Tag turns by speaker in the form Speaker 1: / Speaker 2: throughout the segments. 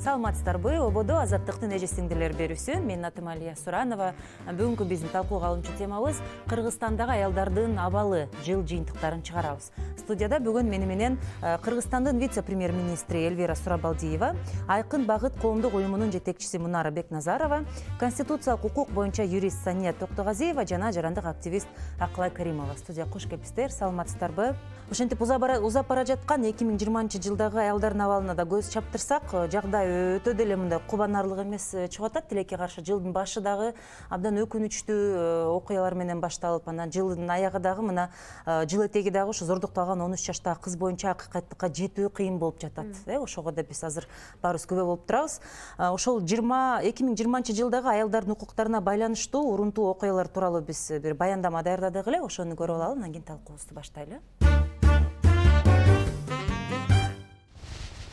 Speaker 1: Саламатсыздарбы, ободо азаттыктын эжесиңдилер берүүсү. Мен атым Алия Суранова. Бүгүнкү биздин талкууга алынчу темабыз Кыргызстандагы аялдардын абалы жыл жыйынтыктарын чыгарабыз. Студияда бүгүн мени менен Кыргызстандын вице-премьер-министри Эльвира Сурабалдиева, Айкын багыт коомдук уюмунун жетекчиси Мунара Бекназарова, конституциялык укук боюнча юрист Сания Токтогазиева жана жарандык активист Акылай Каримова. Студия кош келипсиздер. Саламатсыздарбы? Ошентип узап бара жаткан 2020-жылдагы аялдардын абалына да көз чаптырсак, жагдай өтө деле мындай кубанарлык эмес чыгып атат. Тилекке каршы жылдын башы дагы абдан өкүнүчтүү окуялар менен башталып, анан жылдын аягы дагы мына жыл этеги дагы ушу зордукталган 13 жаштагы кыз боюнча акыйкаттыкка жетүү кыйын болуп жатат. Ошого да биз азыр баарыбыз күбө болуп турабыз. Ошол 2020-жылдагы аялдардын укуктарына байланыштуу урунтуу окуялар тууралуу биз бир баяндама даярдадык эле. Ошону көрүп алалы, анан кийин талкуубузду баштайлы.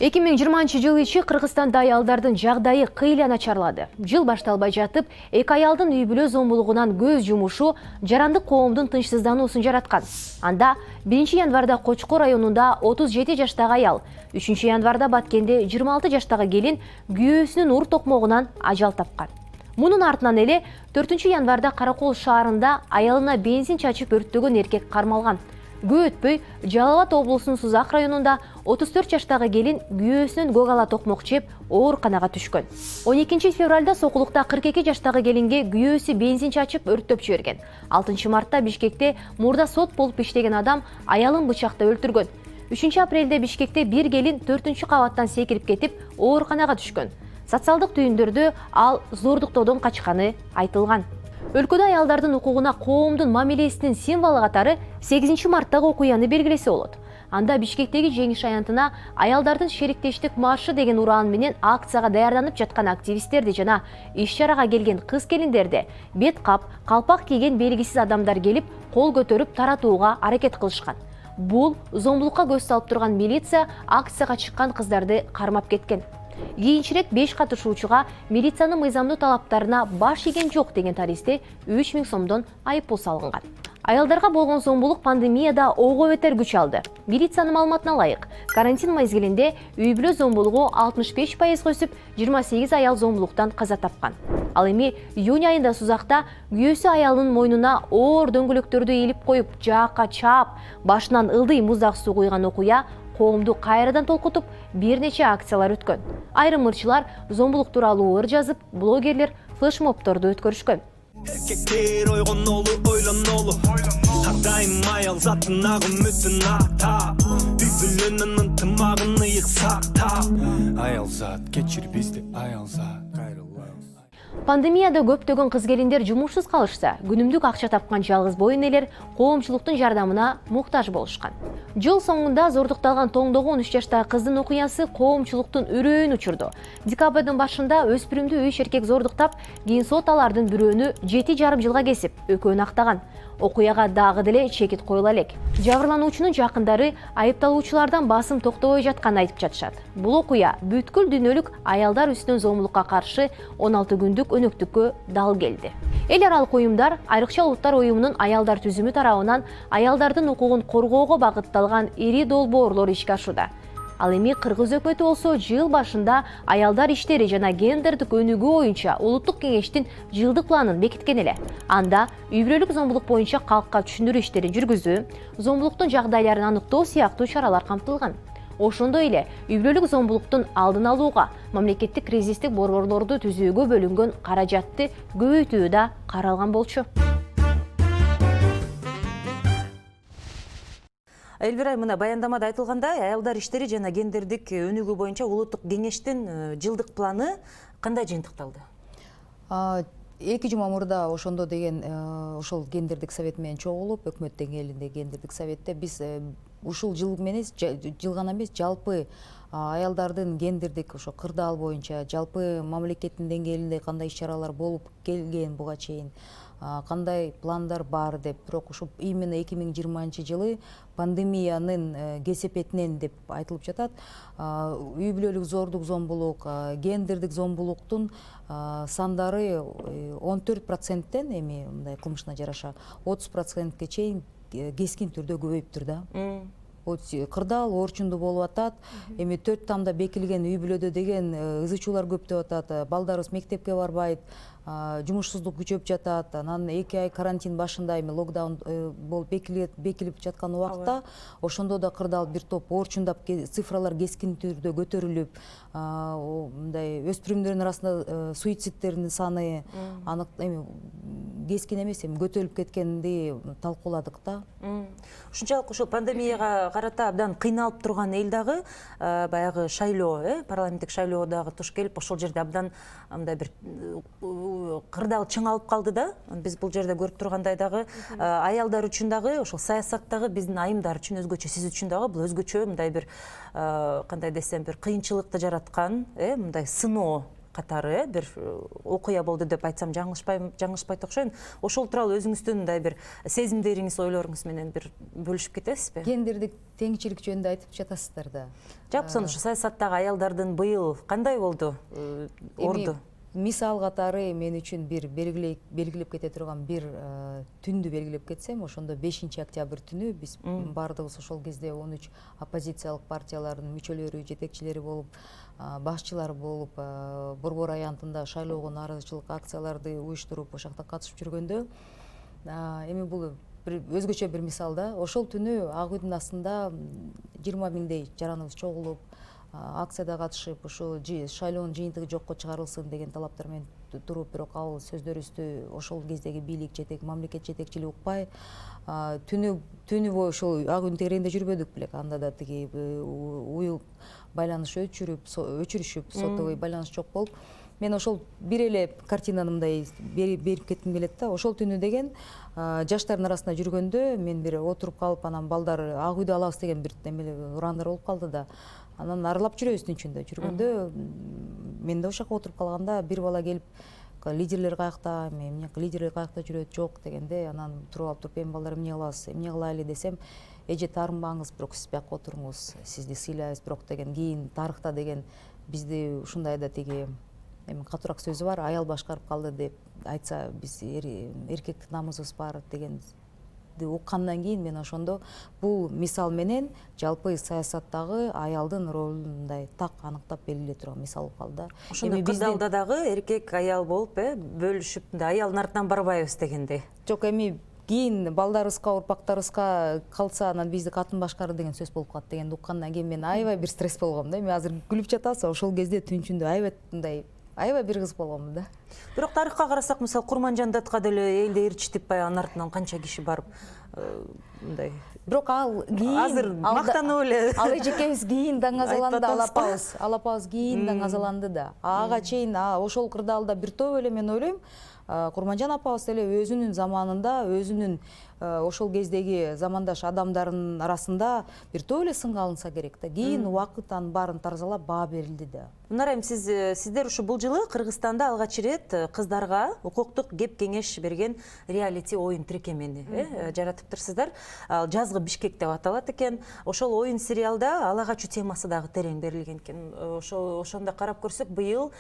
Speaker 2: 2020 жыл ичи Кыргызстанда аялдардын жагдайы кыйла начарлады. Жыл башталбай жатып, эки аялдын үй бүлө зомбулугунан көз жумушу жарандык коомдун тынчсыздануусун жараткан. Анда 1 январда Кочкор районунда 37 жаштагы аял, 3 январда Баткенде 26 жаштагы келин күйөөсүнүн ур токмогунан ажал тапкан. Мунун артынан эле 4 январда Каракол шаарында аялына бензин чачып өрттөгөн эркек кармалган. Көп өтпөй Жалал Абад облусунун Сузак районунда 34 жаштагы келин күйөөсүнөн көк ала токмок жеп ооруканага түшкөн. 12 февралда Сокулукта 42 жаштагы келинге күйөөсү бензин чачып өрттөп жиберген. 6 мартта Бишкекте мурда сот болуп иштеген адам аялын бычактап өлтүргөн. 3 апрелде Бишкекте бир келин 4-кабаттан секирип кетип ооруканага түшкөн. Социалдык түйүндөрдө ал зордуктоодон качканы айтылган. Өлкөдө аялдардын укугуна коомдун мамилесинин символу катары 8 марттагы окуяны белгилесе болот. Анда Бишкектеги жеңиш аянтына аялдардын шериктештик маршы деген ураан менен акцияга даярданып жаткан активисттерди жана иш-чарага келген кыз-келиндерди бет кап, калпак кийген белгисиз адамдар келип, кол көтөрүп таратууга аракет кылышкан. Бул зомбулукка көз салып турган милиция акцияга чыккан кыздарды кармап кеткен. Кийинчерээк 5 катышуучуга милициянын мыйзамдуу талаптарына баш ийген жок деген таризде 3000 сомдон айыппул салынган. Аялдарга болгон зомбулук пандемияда ого бетер күч алды. Милициянын маалыматына ылайык, карантин мезгилинде үй бүлө зомбулугу 65% өсүп, 28 аял зомбулуктан каза тапкан. Ал эми июнь айында Сузакта күйөөсү аялынын мойнуна оор дөңгөлөктөрдү ийилип коюп, жаакка чаап, башынан ылдый муздак суу куйган окуя коомду кайрадан толкутуп, бир нече акциялар өткөн. Айрым ырчылар зомбулук тууралуу ыр жазып, блогерлер флешмобторду өткөрүшкөн.
Speaker 3: Erkekler oygonolu oylanolu Her daim ayal zatına ümittin ata Bübülünün tımağını yıksakta Ayal zat geçir bizdi ayal zat
Speaker 2: Пандемияда көптөгөн кыз-келиндер жумушсуз калышса, күнүмдүк акча тапкан жалгыз бой энелер коомчулуктун жардамына муктаж болушкан. Жыл соңунда зордукталган тоңдогу 13 жаштагы кыздын окуясы коомчулуктун үрөөнү учурду. Декабрдын башында өспүрүмдү 3 эркек зордуктап, кийин сот алардын бирөөнү 7,5 жылга кесип, экөөнү актаган. Окуяга дагы деле чекит коюла элек. Жабырлануучунун жакындары айыпталуучулардан басым токтобой жатканын айтып жатышат. Бул окуя бүткүл дүйнөлүк аялдар үстүнөн зомбулукка каршы 16 күндүк өнөктүккө дал келди. Эл аралык уюмдар, айрыкча улуттар уюмунун аялдар түзүмү тарабынан аялдардын укугун коргоого багытталган ири долбоорлор ишке ашууда. Ал эми Кыргыз өкмөтү болсо жыл башында аялдар иштери жана гендердик өнүгүү боюнча улуттук кеңештин жылдык планын бекиткен эле. Анда үй бүлөлүк зомбулук боюнча калкка түшүндүрүү иштерин жүргүзүү, зомбулуктун жагдайларын аныктоо сыяктуу чаралар камтылган. Ошондой эле үй бүлөлүк зомбулуктун алдын алууга, мамлекеттик кризистик борборлорду түзүүгө бөлүнгөн каражатты көбөйтүү да каралган болчу.
Speaker 1: Эльвира, мына баяндамада айтылгандай, аялдар иштери жана гендердик өнүгүү боюнча улуттук кеңештин жылдык планы кандай жыйынтыкталды?
Speaker 4: 2 жума мурда ошондо деген ошол гендердик совет менен чогулуп, өкмөт деңгээлинде гендердик советте биз ушул жыл менен жыл гана эмес, жалпы аялдардын гендердик ошо кырдаал боюнча жалпы мамлекеттин деңгээлинде кандай иш-чаралар болуп келген буга чейин, кандай пландар бар деп, бирок ушу именно 2020 жылы пандемиянын кесепетинен деп айтылып жатат. Үй бүлөлүк зордук зомбулук, гендердик зомбулуктун сандары 14%тен эми мындай кылмышына жараша 30%ке чейин кескин түрдө көбөйүптүр да. кырдаал орчунду болуп атат. Эми 4 тамда бекилген үй бүлөдө деген ызы чуулар көптөп атат. Балдарыбыз мектепке барбайт, жумушсуздук күчөп жатат. Анан 2 ай карантин башында эми локдаун болуп бекилип жаткан убакта ошондо да кырдаал бир топ орчундап цифралар кескин түрдө көтөрүлүп, мындай өспүрүмдөрдүн арасында суицидтердин саны анык эми кескин эмес, эми көтөрүлүп кеткенди талкууладык да.
Speaker 1: Ушунчалык ушул пандемияга карата абдан кыйналып турган эл дагы баягы шайлоо, парламенттик шайлоо дагы туш келип, ошол жерде абдан мындай бир кырдаал чыңалып калды да. Биз бул жерде көрүп тургандай дагы аялдар үчүн дагы ошол саясаттагы биздин айымдар үчүн өзгөчө, сиз үчүн дагы бул өзгөчө мындай бир кандай десем бир кыйынчылыкты жараткан, мындай сыноо катары бир окуя болду деп айтсам жаңылышпайт окшойм. Ошол тууралуу өзүңүздүн мындай бир сезимдериңиз, ойлоруңуз менен бир бөлүшүп кетесизби?
Speaker 4: Гендердик теңчилик жөнүндө айтып жатасыздар да.
Speaker 1: Жапсын ушу саясаттагы аялдардын быйыл кандай болду орду?
Speaker 4: Мисал катары мен үчүн бир белгилеп кете турган бир түндү белгилеп кетсем, ошондо 5 октябрь түнү биз бардыгыбыз ошол кезде 13 оппозициялык партиялардын мүчөлөрү, жетекчилери болуп, башчылар болуп, Борбор аянтында шайлоого нааразычылык акцияларды уюштуруп, ошол жакта катышып жүргөндө, эми бул өзгөчө бир мисал да. Ошол түнү Ак үйдүн астында 20 миңдей жараныбыз чогулуп, акцияда катышып, ушу шайлоонун жыйынтыгы жокко чыгарылсын деген талаптар менен туруп, бирок ал сөздөрүбүздү ошол кездеги бийлик мамлекет жетекчилиги укпай, түнү бою ошол Ак үйдүн тегерегинде жүрбөдүк белек. Анда да тиги уюл байланыш өчүрүшүп, сотовый байланыш жок болуп, мен ошол бир эле картинаны мындай берип кетким келет да. Ошол түнү деген жаштардын арасында жүргөндө мен бир отуруп калып, анан балдар Ак үйдү алабыз деген бир урандар болуп калды да. Анан аралап жүрөбүз түнчүндө жүргөндө, мен да ошол жака отуруп калганда бир бала келип, лидерлер каякта, лидерлер каякта жүрөт, жок дегенде, анан туруп алып туруп, эми балдар эмне кылабыз, эмне кылайлы десем, эже таарынбаңыз, бирок сиз бияка отуруңуз, сизди сыйлайбыз, бирок деген кийин тарыхта деген бизди ушундай да тиги эми катуураак сөзү бар, аял башкарып калды деп айтса, биз эркектик намысыбыз бар деген уккандан кийин мен ошондо бул мисал менен жалпы саясаттагы аялдын ролун мындай так аныктап белгилей турган мисал болуп калды да.
Speaker 1: Ошондо кырдаалда дагы эркек аял болуп, бөлүшүп, мындай аялдын артынан барбайбыз дегендей.
Speaker 4: Жок, эми кийин балдарыбызга, урпактарыбызга калса, анан бизди катын башкарды деген сөз болуп калат дегенди уккандан кийин мен аябай бир стресс болгом да. Эми азыр күлүп жатасыз, ошол кезде түнчүндө аябай бир кыз болгом да.
Speaker 1: Бирок тарыхка карасак, мисалы Курманжандатка деле элди ээрчитип, анын артынан канча киши барып мындай.
Speaker 4: Бирок ал кийин
Speaker 1: азыр мактанып эле
Speaker 4: ал эжекебиз кийин даңазаланды, алапабыз кийин даңазаланды да. Ага чейин ошол кырдаалда бир топ эле мен ойлойм, Курманжан апабыз деле өзүнүн заманында, өзүнүн ошол кездеги замандаш адамдардын арасында бир топ эле сынга алынса керек да. Кийин убакыт анын баарын тарзалап баа берилди да.
Speaker 1: Мунарайым, сиздер ушу бул жылы Кыргызстанда алгач ирет кыздарга укуктук кеп кеңеш берген реалити оюн тиркемени жаратыптырсыздар. Жазгы Бишкек деп аталат экен. Ошол оюн сериалда ала качуу темасы дагы терең берилген экен. Ошондо карап көрсөк, быйыл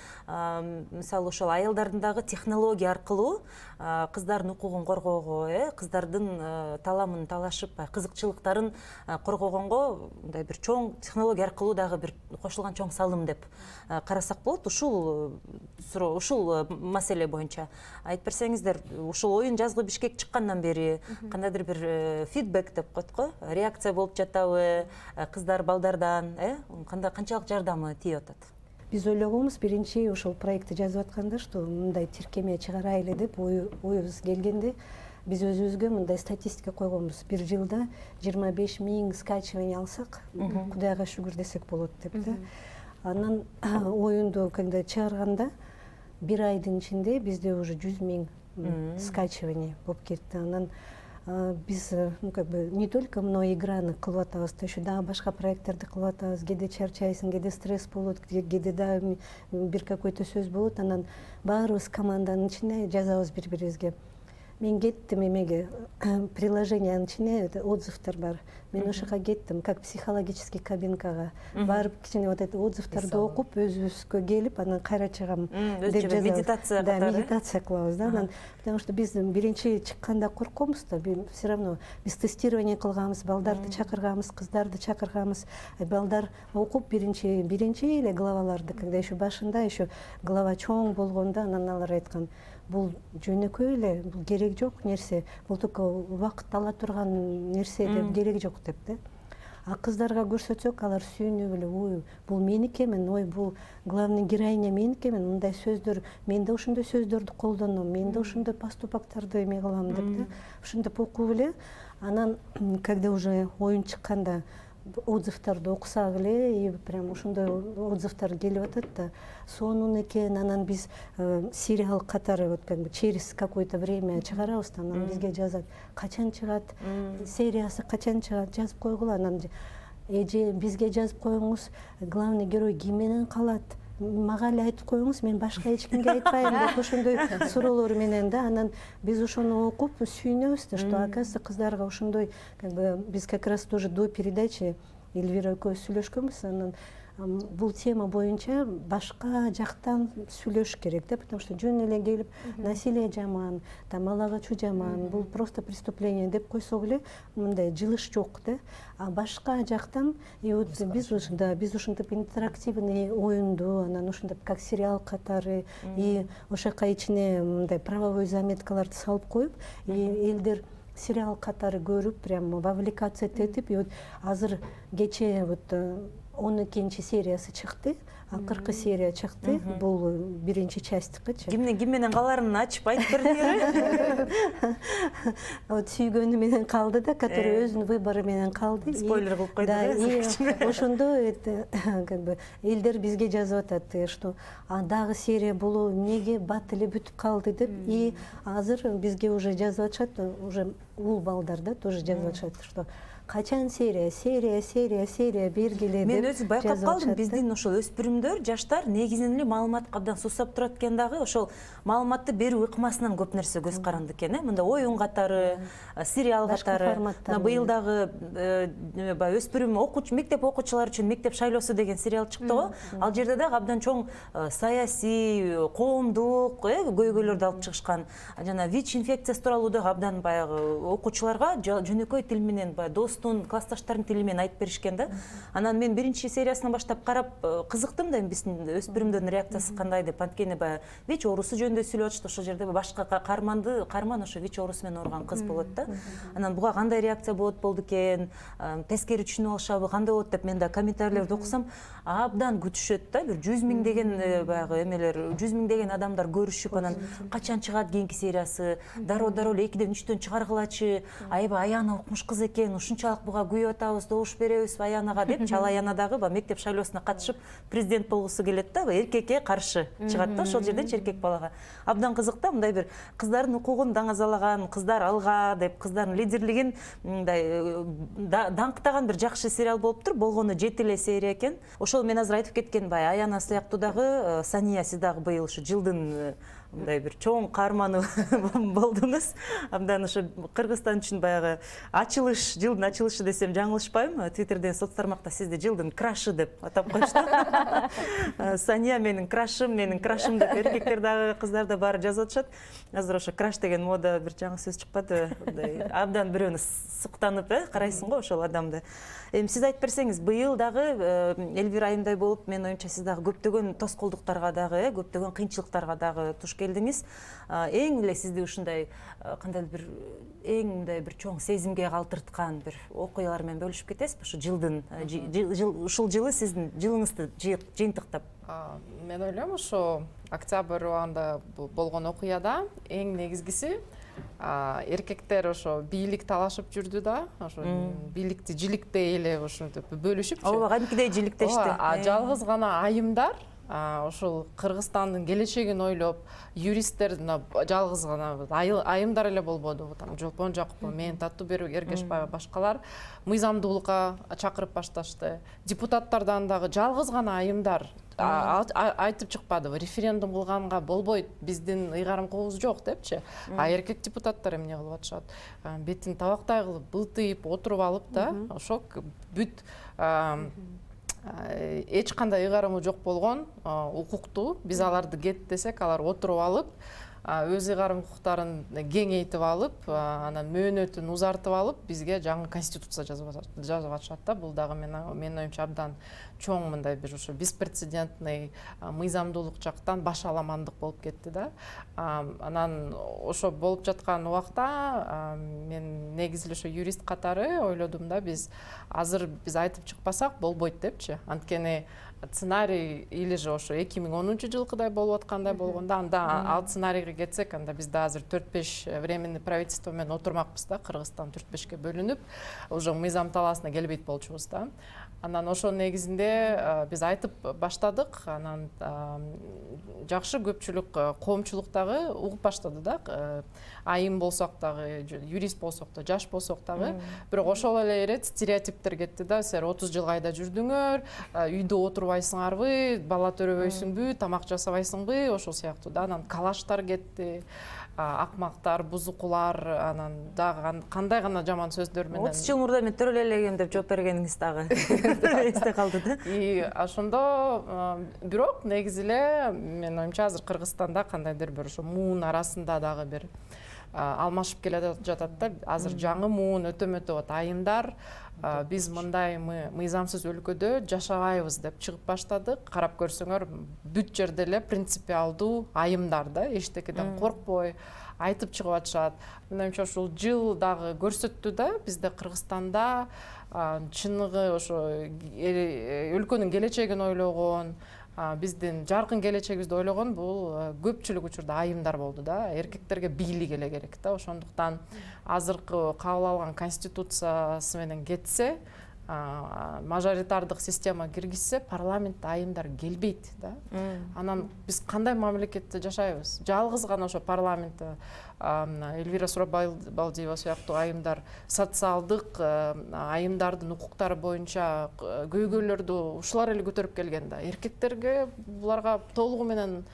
Speaker 1: мисалы ошол аялдардын дагы технология аркылуу кыздардын укугун коргоого, кыздардын таламын талашып, кызыкчылыктарын коргогонго мындай бир чоң технология аркылуу дагы бир кошулган чоң салым деп карасак болот. Ушул маселе боюнча айтып берсеңиздер, ушул оюн жазгы Бишкек чыккандан бери кандайдыр бир фидбек деп коет го, реакция болуп жатабы, кыздар балдардан, канчалык жардамы тийип атат?
Speaker 5: Биз ойлогонбуз, биринчи ошол проектти жазып атканда, что мындай тиркеме чыгарайлы деп оюбуз келгенде, биз өзүбүзгө мындай статистика койгонбуз. Бир жылда 25 миң скачивание алсак, Кудайга шүгүр десек болот деп да. Анан оюнду когда чыгарганда, бир айдын ичинде бизде уже 100 миң скачивание болуп кетти. Анан биз не только мына играны кылып атабыз, еще дагы башка проекттерди кылып атабыз. Кээде чарчайсың, кээде стресс болот, кээде дагы бир какой-то сөз болот. Анан баарыбыз команданын ичинде жазабыз бири-бирибизге. мен кеттим эмеге приложениянын ичине отзывдар бар. Мен ошоға кеттим, как психологический кабинкага барып кичине вот эти отзывдарды окуп, өзүбүзгө келип, анан кайра чыгам деп жазабыз.
Speaker 1: Медитация
Speaker 5: Да,
Speaker 1: катары.
Speaker 5: медитация кылабыз да. Анан потому что биз биринчи чыкканда коркобуз да, все равно биз тестирование кылганбыз, балдарды чакырганбыз, кыздарды чакырганбыз. Балдар окуп биринчи эле главаларды, когда еще башында еще глава чоң болгондо, анан алар айткан, бул жөнөкөй эле, бул керек жок нерсе, бул только убакыт ала турган нерсе деп, керек жок деп да. А кыздарга көрсөтсөк, алар сүйүнүп эле, ой, бул меники эмен, ой, бул главный героиня меники эмен, мындай сөздөр, мен да ошондой сөздөрдү колдоном, мен да ошондой поступактарды эме кылам деп да. Ошондоп окуп эле, анан когда уже оюн чыкканда отзывдарды окусак эле, и прям ошондой отзывдар келип атат да, сонун экен. Анан биз сериал катары вот как бы через какое-то время чыгарабыз да, анан бизге жазат, качан чыгат, сериясы качан чыгат, жазып койгула. Анан эже бизге жазып коюңуз, главный герой ким менен калат, мага эле айтып коюңуз, мен башка эч кимге айтпайм деп ошондой суроолор менен да. Анан биз ошону окуп сүйүнөбүз да, что оказывается кыздарга ошондой, как бы биз как раз тоже до передачи Эльвира экөөбүз сүйлөшкөнбүз, анан бул тема боюнча башка жактан сүйлөш керек да, потому что жөн эле келип насилие жаман, там ала качуу жаман, бул просто преступление деп койсок эле мындай жылыш жок да. А башка жактан и вот биз ушинтип интерактивный оюнду, анан ушинтип как сериал катары и ошака ичине мындай правовой заметкаларды салып коюп, и элдер сериал катары көрүп, прям вовлекация этип, и вот азыр кече вот 12-нчи сериясы чыкты, акыркы серия чыкты, бул биринчи частыкычы.
Speaker 1: Ким менен каларын ачып айтып бердиңер.
Speaker 5: Вот сүйгөнү менен калды да, который өзүнүн выбору менен калды.
Speaker 1: Спойлер кылып койду.
Speaker 5: Да, и ошондо это как бы элдер бизге жазып атат, что дагы серия болуу эмнеге бат эле бүтүп калды деп, и азыр бизге уже жазып атышат, уже ул балдар да тоже жазып атышат, что качан серия бергиле деп.
Speaker 1: Мен өзү байкап калдым, биздин ошол өспүрүмдөр, жаштар негизинен эле маалыматка абдан сусап турат экен дагы, ошол маалыматты берүү ыкмасынан көп нерсе көз каранды экен, мында оюн катары, сериал катары. Быйыл дагы өспүрүм окуучу, мектеп окуучулары үчүн мектеп шайлоосу деген сериал чыкты го. Ал жерде дагы абдан чоң саясий, коомдук көйгөйлөрдү алып чыгышкан. Жана ВИЧ инфекциясы тууралуу дагы абдан баягы окуучуларга жөнөкөй тил менен, достун, классташтардын тили менен айтып беришкен да. Анан мен биринчи сериясынан баштап карап кызыктым да, биздин өспүрүмдөрдүн реакциясы кандай деп. Анткени баягы ВИЧ оорусу жөнүндө сүйлөп атышты, ошол жерде башка карман ошо ВИЧ оорусу менен ооруган кыз болот да. Анан буга кандай реакция болду экен, тескери түшүнүп алышабы, кандай болот деп мен да комментарийлерди окусам, абдан күтүшөт да, бир 100 000 деген баягы эмелер, 100 000 деген адамдар көрүшүп, анан качан чыгат кийинки сериясы, дароо эле 2-ден 3-төн чыгаргылачы, аябай Аяна укмуш кыз экен, ушунчалык буга күйүп атабыз, добуш беребиз Аянага деп, ал Аяна дагы мектеп шайлоосуна катышып президент болгусу келет да, эркекке каршы чыгат да, ошол жерден эркек балага. Абдан кызык да, мындай бир кыздардын укугун даңазалаган, кыздар алга деп, кыздардын лидерлигин мындай даңктаган бир жакшы сериал болуптур. Болгону 7 эле серия экен. Ошол мен азыр айтып кеткен бай Аяна сыяктуу дагы Сания, сиз дагы быйыл ушу жылдын мындай бир чоң каарманы болдуңуз. Абдан ошо Кыргызстан үчүн баягы ачылыш, жылдын ачылышы десем жаңылышпайм. Твиттерден соц тармакта сизди жылдын крашы деп атап коюшту. Сания менин крашым деп эркектер дагы, кыздар да баары жазып атышат. Азыр ошо краш деген мода бир жаңы сөз чыкпады. Абдан бирөөнү сыктанып карайсың го ошол адамды. Эми сиз айтып берсеңиз, быйыл дагы Эльвира айымдай болуп, мен оюмча сиз дагы көптөгөн тоскоолдуктарга дагы, көптөгөн кыйынчылыктарга дагы туш келдиңиз. Эң эле сизди ушундай кандайдыр бир эң мындай бир чоң сезимге калтырткан бир окуялар менен бөлүшүп кетесизби? Ушу жылдын ушул жылы сиздин жылыңызды жыйынтыктап.
Speaker 6: Мен ойлойм, ошо октябрь убагында болгон окуяда эң негизгиси эркектер ошо бийлик талашып жүрдү да, ошо бийликти жиликтей эле ошентип бөлүшүп.
Speaker 1: Ооба, кадимкидей жиликтешти.
Speaker 6: Жалгыз гана айымдар ошол Кыргызстандын келечегин ойлоп, юристтер жалгыз гана айымдар эле болбоду. Там Жолпон Жакупов, мен Таттуу Эргешбаева башкалар мыйзамдуулукка чакырып башташты. Депутаттардан дагы жалгыз гана айымдар айтып чыкпадыбы, референдум кылганга болбойт, биздин ыйгарымкыбыз жок депчи. Эркек депутаттар эмне кылып атышат? Бетин табактай кылып, былтыйып отуруп алып да, ошо бүт эч кандай ыйгарымы жок болгон укукту биз аларды кет десек, алар отуруп алып, өз ыйгарым укуктарын кеңейтип алып, анан мөөнөтүн узартып алып, бизге жаңы конституция жазып атышат да. Бул дагы менин оюмча абдан чоң мындай бир ошо беспрецедентный мыйзамдуулук жактан баш аламандык болуп кетти да. Анан ошо болуп жаткан убакта мен негизи ошо юрист катары ойлодум да, биз азыр биз айтып чыкпасак болбойт депчи. Анткени сценарий или же ошо 2010-жылкыдай болуп аткандай болгондо, анда ал сценарийге кетсек, анда бизде азыр 4-5 временный правительство менен отурмакпыз да, Кыргызстан 4-5ке бөлүнүп, уже мыйзам талаасына келбейт болчубуз да. Анан ошо негизинде биз айтып баштадык, анан жакшы көпчүлүк коомчулук дагы угуп баштады да. Айым болсок дагы, юрист болсок да, жаш болсок дагы, бирок ошол эле ирет стереотиптер кетти да. Силер 30 жыл кайда жүрдүңөр, үйдө отурбайсыңарбы, бала төрөбөйсүңбү, тамак жасабайсыңбы, ошол сыяктуу да. Анан калаштар кетти, акмактар, бузукулар, анан дагы кандай гана жаман сөздөр менен.
Speaker 1: 30 жыл мурда мен төрөлө элегем деп жооп бергениңиз дагы эсте калды да.
Speaker 6: И ошондо бирок негизи эле мен оюмча азыр Кыргызстанда кандайдыр бир ошо муун арасында дагы бир алмашып келе жатат да. Азыр жаңы муун өтөп атат. Айымдар биз мындай мыйзамсыз өлкөдө жашабайбыз деп чыгып баштадык. Карап көрсөңөр, бүт жерде эле принципиалдуу айымдар да, эчтекеден коркпой айтып чыгып атышат. Мен оюмча ушул жыл дагы көрсөттү да, бизде Кыргызстанда чыныгы ошо өлкөнүн келечегин ойлогон, биздин жаркын келечегибизди ойлогон бул көпчүлүк учурда айымдар болду да. Эркектерге бийлик эле керек да. Ошондуктан азыркы кабыл алган конституциясы менен кетсе, мажоритардык система киргизсе, парламентте айымдар келбейт да. Анан биз кандай мамлекетте жашайбыз? Жалгыз гана ошо парламентте Эльвира Сурабалдиева сыяктуу айымдар социалдык айымдардын укуктары боюнча көйгөйлөрдү ушулар эле көтөрүп келген да. Эркектерге буларга толугу менен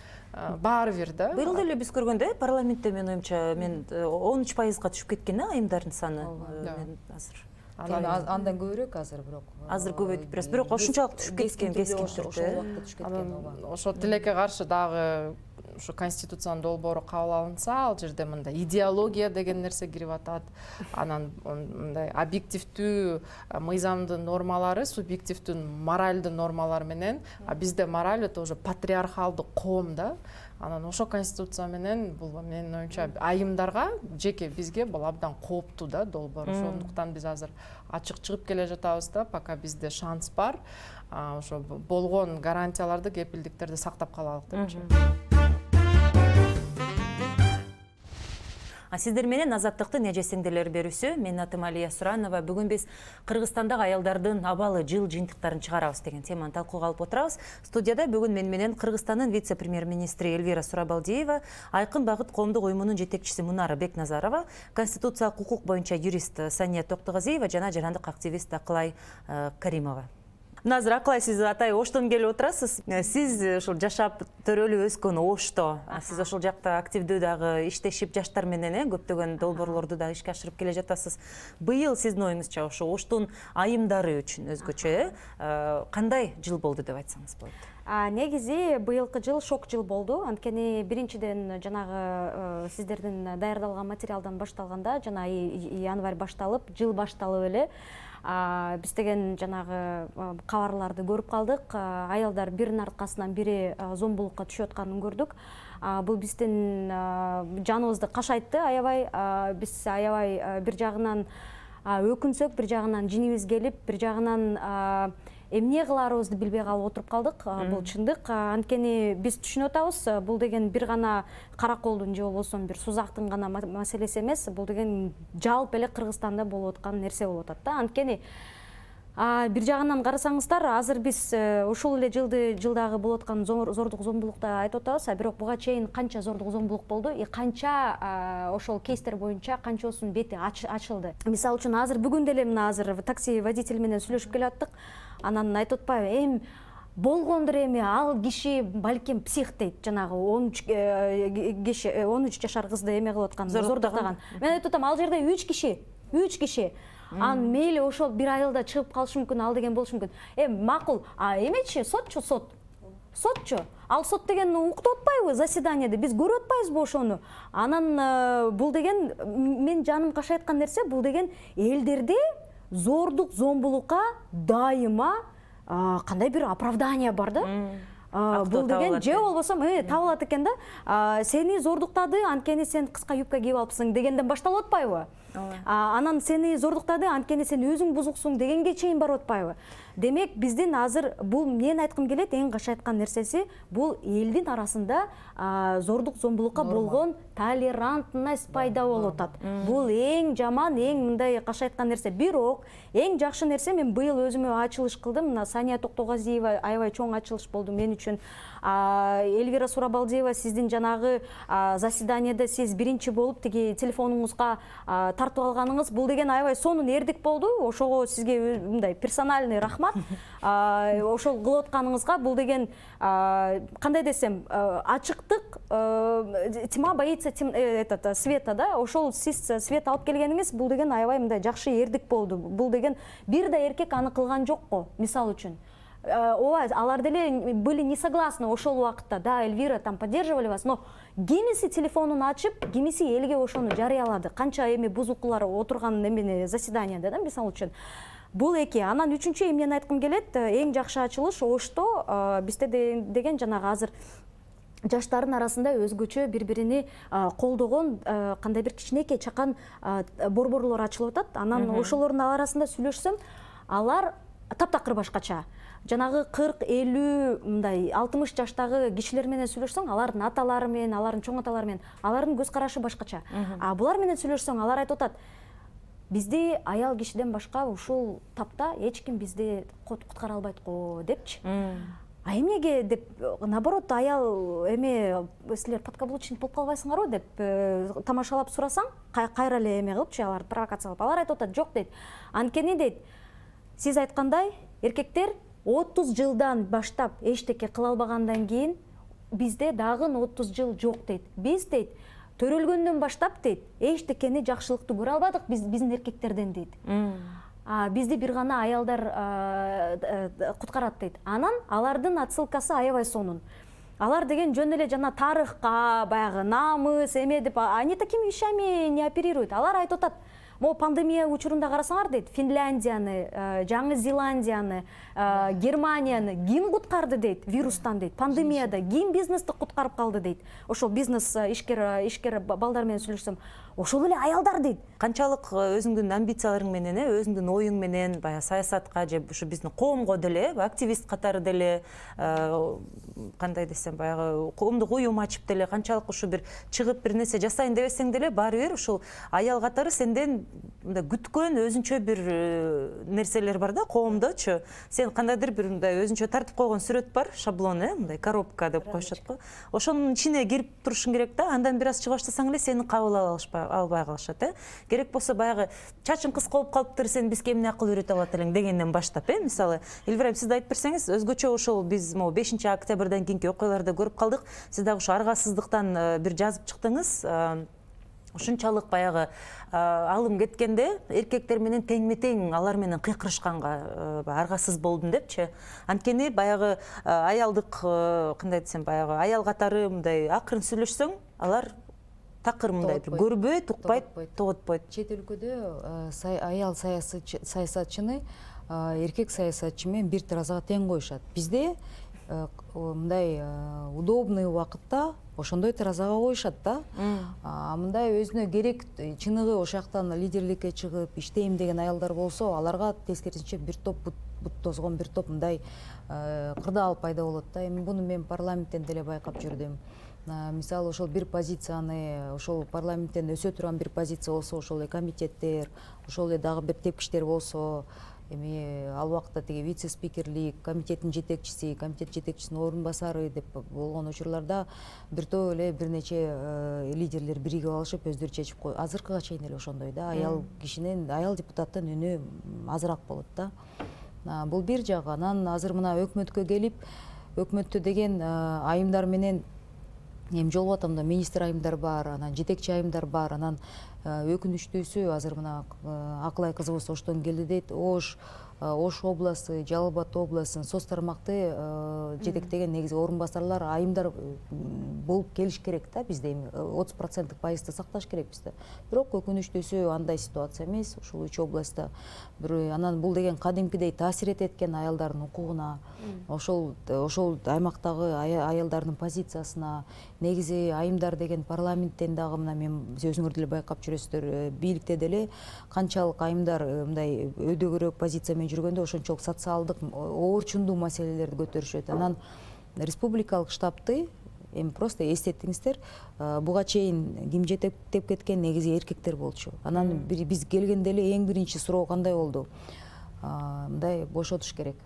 Speaker 6: баары бир да.
Speaker 1: Быйыл деле биз көргөндө парламентте мен оюмча 13%га түшүп кеткен айымдардын саны. Мен азыр
Speaker 4: Андан көбүрөөк азыр, бирок
Speaker 1: азыр көбөйтүп беребиз. Бирок ошончолук түшүп кеткен
Speaker 4: түрдө.
Speaker 6: Ошо тилекке каршы дагы ошо конституциянын долбоору кабыл алынса, ал жерде мындай идеология деген нерсе кирип атат. Анан мындай объективдүү мыйзамдын нормалары субъективдүү моральдуу нормалар менен, бизде мораль это уже патриархалдык коом да. Анан ошо конституция менен бул менин оюмча айымдарга, жеке бизге бул абдан кооптуу да долбоор. Ошондуктан биз азыр ачык чыгып келе жатабыз да, пока бизде шанс бар. Ошо болгон гарантияларды, кепилдиктерди сактап калалык депчи.
Speaker 1: Сиздер менен азаттыктын эжесиңдилер берүүсү. Менин атым Алия Суранова. Бүгүн биз Кыргызстандагы аялдардын абалы жыл жыйынтыктарын чыгарабыз деген теманы талкууга алып отурабыз. Студияда бүгүн менен Кыргызстандын вице-премьер-министри Эльвира Сурабалдиева, Айкын Багыт коомдук уюмунун жетекчиси Мунара Бекназарова, конституциялык укук боюнча юрист Сания Токтогазиева жана жарандык активист Акылай Каримова. Азыр Акылай, сиз атай Оштон келип отурасыз. Сиз ушул жашап төрөлүп өскөн Ошто. Сиз ошол жакта активдүү дагы иштешип, жаштар менен көптөгөн долбоорлорду да ишке ашырып келе жатасыз. Быйыл сиздин оюңузча ошо Оштун айымдары үчүн өзгөчө кандай жыл болду деп айтсаңыз болот?
Speaker 7: Негизи быйылкы жыл шок жыл болду. Анткени биринчиден жанагы сиздердин даярдалган материалдан башталганда, жана январь башталып, жыл башталып эле биз деген жанагы кабарларды көрүп калдык. Аялдар биринин аркасынан бири зомбулукка түшүп атканын көрдүк. Бул биздин жаныбызды кашайтты аябай. Биз аябай бир жагынан өкүнсөк, бир жагынан жинибиз келип, бир жагынан эмне кыларыбызды билбей калып отуруп калдык. Бул чындык. Анткени биз түшүнүп атабыз, бул деген бир гана караколдун же болбосо бир сузактын гана маселеси эмес. Бул деген жалпы эле Кыргызстанда болуп аткан нерсе болуп атат да. Анткени Бир жагынан карасаңыздар, азыр биз ушул эле жылдагы болуп аткан зордук зомбулукта айтып атабыз, бирок буга чейин канча зордук зомбулук болду, канча ошол кейстер боюнча канчосунун бети ачылды. Мисалы үчүн азыр бүгүн деле мына азыр такси водитель менен сүйлөшүп келаттык. Анан айтып атпайбы, болгондур эми ал киши балким псих дейт, жанагы 13 жашар кызды эме кылып аткан, зордуктаган. Мен айтып атам, ал жерде 3 киши. Ан мейли ошол бир айылда чыгып калышы мүмкүн, ал деген болушу мүмкүн. Макул, эмечи сотчу. Ал сот деген уктуп атпайбы заседанияда, биз көрүп атпайбызбы ошону? Анан бул деген мен жаным кашай айткан нерсе, бул деген элдерде зордук зомбулукка дайыма кандай бир оправдание бар да. Бул деген же болбосо табылат экен да, сени зордуктады, анткени сен кыска юбка кийип алыпсың дегенден башталып атпайбы? Анан сени зордуктады, анткени сен өзүң бузуксуң дегенге чейин барып атпайбы? Демек, биздин азыр бул мен айткым келет, эң кашай айткан нерсеси, бул элдин арасында зордук зомбулукка болгон толерантность пайда болуп атат. Бул эң жаман, эң мындай кашай айткан нерсе. Бирок эң жакшы нерсе, мен быйыл өзүмө ачылыш кылдым. Мына Сания Токтогазиева аябай чоң ачылыш болду мен үчүн. Эльвира Сурабалдиева, сиздин жанагы заседанияда сиз биринчи болуп тиги телефонуңузга тартып алганыңыз, бул деген аябай сонун эрдик болду. Ошого сизге мындай персональный рахмат. Ошол кылып атканыңызга, бул деген кандай десем, ачыктык, тьма боится света да, ошол сиз свет алып келгениңиз, бул деген аябай мындай жакшы эрдик болду. Бул деген бир да эркек аны кылган жокко, мисал үчүн. Алар деле были не согласны ошол убакытта, да, Эльвира там поддерживали вас, но кимиси телефонун ачып, кимиси элге ошону жарыялады. Канча эми бузукулар отурган эмени заседанияда да, мисал үчүн. Бул эки. Анан үчүнчү эмнени айткым келет, эң жакшы ачылыш ошто бизде деген жанагы азыр жаштардын арасында өзгөчө бири-бирини колдогон кандай бир кичинекей чакан борборлор ачылып атат. Анан ошолордун арасында сүйлөшсөм, алар таптакыр башкача. Жанагы 40-50 мындай 60 жаштагы кишилер менен сүйлөшсөң, алардын аталары менен, алардын чоң аталары менен, алардын көз карашы башкача. Булар менен сүйлөшсөң, алар айтып атат, бизди аял кишиден башка ушул тапта эч ким бизди куткара албайт го депчи. Эмнеге деп, наоборот, аял эме силер подкаблучник болуп калбайсыңарбы деп тамашалап сурасаң, кайра эле эме кылыпчы, алар провокация кылып, алар айтып атат, жок дейт. Анткени дейт, сиз айткандай, эркектер 30 жылдан баштап эчтеке кыла албагандан кийин бизде дагы 30 жыл жок дейт. Биз дейт, төрөлгөндөн баштап дейт, эчтекени жакшылыкты көрө албадык биздин эркектерден дейт. Бизди бир гана аялдар куткарат дейт. Анан алардын отсылкасы аябай сонун. Алар деген жөн эле жана тарыхка, баягы намыс, эме деп, они такими вещами не оперируют. Алар айтып атат, Мо пандемия учурунда карасаңар дейт, Финляндияны, Жаңы Зеландияны, Германияны ким куткарды дейт вирустан дейт, пандемияда ким бизнести куткарып калды дейт. Ошол бизнес ишкер балдар менен сүйлөшсөм, ошол эле аялдар дейт.
Speaker 1: Канчалык өзүңдүн амбицияларың менен, өзүңдүн оюң менен баягы саясатка же ушу биздин коомго деле, активист катары деле, кандай десем, баягы коомдук уюм ачып деле, канчалык ушу бир чыгып бир нерсе жасайын дебесең деле, баары бир ушул аял катары сенден мындай күткөн өзүнчө бир нерселер бар да коомдочу. Сен кандайдыр бир мындай өзүнчө тартып койгон сүрөт бар, шаблон, мындай коробка деп коюшат го. Ошонун ичине кирип турушуң керек да, андан бир аз чыга баштасаң эле сени кабыл албай калышат, Керек болсо баягы чачың кыска болуп калыптыр, сен бизге эмне акыл үйрөтө алат элең дегенден баштап, Мисалы, Эльвира, сиз да айтып берсеңиз, өзгөчө ошол биз 5 октябрдан кийинки окуяларды көрүп калдык. Сиз дагы ушу аргасыздыктан бир жазып чыктыңыз. Ушунчалык баягы алым кеткенде эркектер менен теңме-тең алар менен кыйкырышканга аргасыз болдум депчи. Анткени баягы аялдык, кандай десем, баягы аял катары мындай акырын сүйлөшсөң, алар такыр мындай бир көрбөйт, укпайт, тоготпойт.
Speaker 4: Чет өлкөдө аял саясатчыны эркек саясатчы менен бир таразага тең коюшат. Бизде мындай удобный убакытта ошондой таразага коюшат да. Мындай өзүнө керек чыныгы ошол жактан лидерликке чыгып иштейм деген аялдар болсо, аларга тескерисинче бир топ бут тозгон, бир топ мындай кырдаал пайда болот да. Эми буну мен парламенттен деле байкап жүрдүм. Мисалы, ошол бир позицияны, ошол парламенттен өсө турган бир позиция болсо, ошол комитеттер, ошол эле дагы бир тепкичтер болсо, эми ал убакта тиги вице спикерлик, комитеттин жетекчиси, комитет жетекчисинин орун басары деп болгон учурларда бир топ эле бир нече лидерлер биригип алышып өздөрү чечип кой. Азыркыга чейин эле ошондой да, аял депутаттын үнү азыраак болот да. Бул бир жагы. Анан азыр мына өкмөткө келип, өкмөттө деген айымдар менен эми жолугуп атам да, министр айымдар бар, анан жетекчи айымдар бар, анан өкүнүчтүүсү азыр мына Акылай кызыбыз Оштон келди дейт. Ош областы, Жалал Абад областынын соц тармакты жетектеген негизи орун басарлар айымдар болуп келиш керек да. Бизде 30% пайызды сакташ керекпиз да. Бирок өкүнүчтүүсү андай ситуация эмес ушул 3 областта. Анан бул деген кадимкидей таасир этет экен аялдардын укугуна, ошол аймактагы аялдардын позициясына. Негизи айымдар деген парламенттен дагы мына мен өзүңөр деле байкап жүрөсүздөр, бийликте деле канчалык айымдар мындай өйдөгөрөөк позиция менен жүргөндө ошончолук социалдык оорчундуу маселелерди көтөрүшөт. Анан республикалык штабты эми просто эстеттиңиздер, буга чейин ким жетектеп кеткен негизи эркектер болчу. Анан биз келгенде эле эң биринчи суроо кандай болду? Мындай бошотуш керек.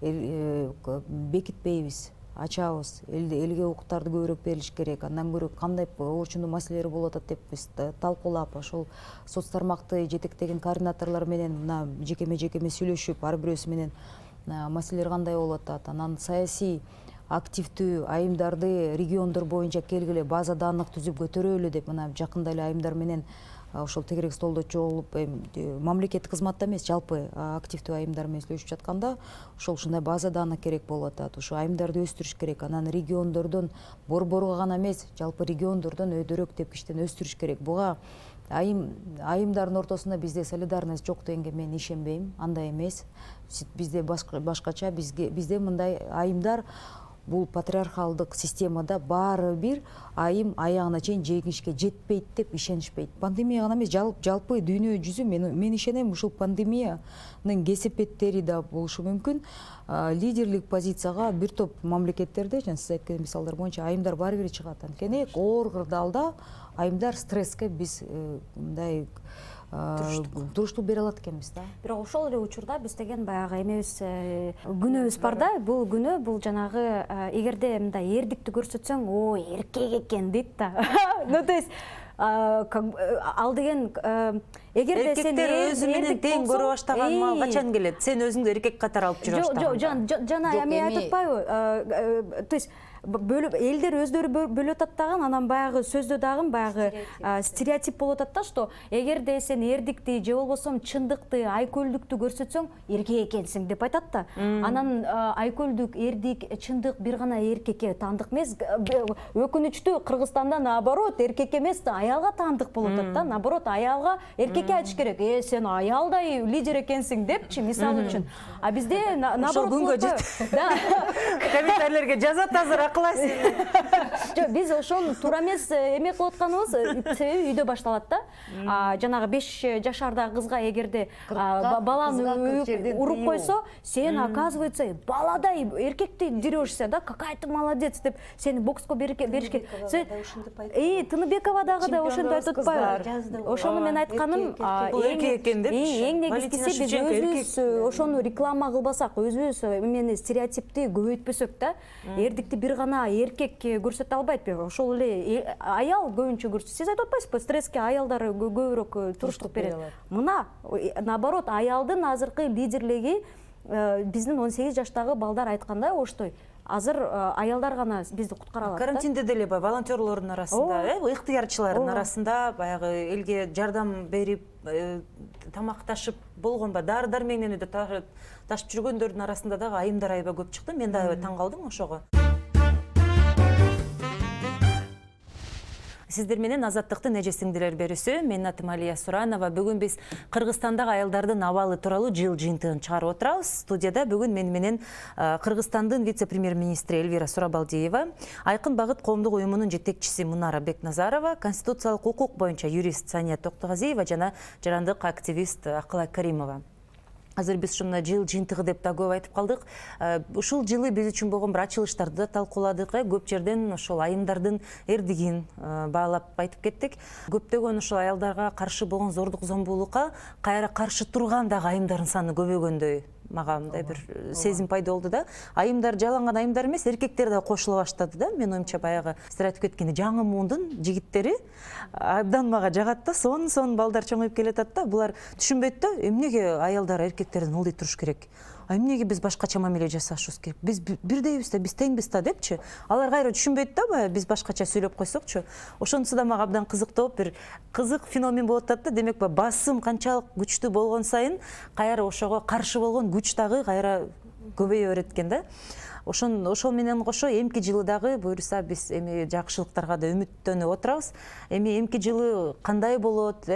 Speaker 4: Бекитпейбиз, ачабыз, элге укуктарды көбүрөөк берилиш керек. Андан көрө кандай оорчундуу маселелер болуп атат деп биз талкуулап, ошол соц тармакты жетектеген координаторлор менен мына жекеме сүйлөшүп, ар бирөөсү менен маселелер кандай болуп атат. Анан саясий активдүү айымдарды региондор боюнча келгиле база данных түзүп көтөрөлү деп мына жакында эле айымдар менен ошол тегерек столдо чогулуп, мамлекеттик кызматта эмес, жалпы активдүү айымдар менен сүйлөшүп жатканда ушундай база данных керек болуп атат. Ушу айымдарды өстүрүш керек. Анан региондордон борборго гана эмес, жалпы региондордон өйдөрөөк тепкичтен өстүрүш керек. Буга айымдардын ортосунда бизде солидарность жок дегенге мен ишенбейм. Андай эмес. Бизде башкача, бизде мындай айымдар бул патриархалдык системада баары бир айым аягына чейин жеңишке жетпейт деп ишенишпейт. Пандемия гана эмес, жалпы дүйнө жүзү, мен ишенем, ушул пандемиянын кесепеттери да болушу мүмкүн. Лидерлик позицияга бир топ мамлекеттерде, жана сиз айткан мисалдар боюнча айымдар баары бир чыгат. Анткени оор кырдаалда айымдар стресске биз мындай туруштук бере алат экенбиз да.
Speaker 7: Бирок ошол эле учурда биз деген баягы эмебиз, күнөөбүз бар да. Бул күнөө бул жанагы эгерде мындай эрдикти көрсөтсөң, о, эркек экен дейт да. Ну, то есть ал деген эгерде сен
Speaker 1: өзү менен тең көрө баштаган маал качан келет? Сен өзүңдү эркек катары алып жүрө баштаган.
Speaker 7: Жана эми айтып атпайбы? То есть элдер өздөрү бөлүп атат дагы, анан баягы сөздө дагы баягы стереотип болуп атат да, что эгерде сен эрдикти же болбосо чындыкты, айкөлдүктү көрсөтсөң, эркек экенсиң деп айтат да. Анан айкөлдүк, эрдик, чындык бир гана эркекке таандык эмес. Өкүнүчтүү, Кыргызстанда наоборот эркек эмес да, аялга таандык болуп атат да. Наоборот, аялга эркекке айтыш керек, сен аялдай лидер экенсиң депчи, мисалы үчүн. А бизде наоборот болуп атпайбы?
Speaker 1: Комментарийлерге жазат азыр акылайсың.
Speaker 7: Жок, биз ошону туура эмес эме кылып атканыбыз себеби үйдө башталат да. Жанагы 5 жашардагы кызга эгерде баланы уруп койсо, сен оказывается баладай эркекти дирёшься, да, какая ты молодец деп сени бокско беришке. Тыныбекова дагы да ошентип айтып атпайбы? Ошону мен айтканым, эң негизгиси биз өзүбүз ошону реклама кылбасак, өзүбүз эмени стереотипти көбөйтпөсөк да, эрдикти бир гана эркек көрсөтө албайт. Ошол эле аял көбүнчө көрсөтөт. Сиз айтып атпайсызбы, стресске аялдар көбүрөөк туруштук берет. Мына наоборот, аялдын азыркы лидерлиги биздин 18 жаштагы балдар айткандай оштой. Азыр аялдар гана бизди куткара алат.
Speaker 1: Карантинде деле волонтерлордун арасында, ыктыярчылардын арасында баягы элге жардам берип, тамакташып болгонбу, дары-дармек менен өйдө ташып жүргөндөрдүн арасында дагы айымдар аябай көп чыкты. Мен дагы таң калдым ошого. Сиздер менен Азаттыктын эжесиңдилер берүүсү. Менин атым Алия Суранова. Бүгүн биз Кыргызстандагы аялдардын абалы тууралуу жыл жыйынтыгын чыгарып отурабыз. Студияда бүгүн менен Кыргызстандын вице-премьер-министри Элвира Сурабалдиева, Айкын багыт коомдук уюмунун жетекчиси Мунара Бекназарова, конституциялык укук боюнча юрист Сания Токтогазиева жана жарандык активист Акылай Каримова. азыр биз ушуна жыл жыйынтыгы деп да көп айтып калдык. Ушул жылы биз үчүн болгон бир ачылыштарды да талкууладык. Көп жерден ошол айымдардын эрдигин баалап айтып кеттик. Көптөгөн ошол аялдарга каршы болгон зордук зомбулукка кайра каршы турган дагы айымдардын саны көбөйгөндөй мага мындай бир сезим пайда болду да. Айымдар жаланган айымдар эмес, эркектер да кошула баштады да. Мен оюмча баягы сиздер айтып кеткендей жаңы муундун жигиттери абдан мага жагат да, сон балдар чоңоюп келатат да. Булар түшүнбөйт да, эмнеге аялдар эркектерден ылдый туруш керек? Эмнеге биз башкача мамиле жасашыбыз керек? Биз бирдейбиз да, биз теңбиз да депчи. Алар кайра түшүнбөйт да, баягы биз башкача сүйлөп койсокчу. Ошонусу да мага абдан кызыктуу, бир кызык феномен болуп атат да. Демек басым канчалык күчтүү болгон сайын кайра ошого каршы болгон күч дагы кайра көбөйө берет экен да. Ошол менен кошо эмки жылы дагы буюрса биз эми жакшылыктарга да үмүттөнүп отурабыз. Эми эмки жылы кандай болот,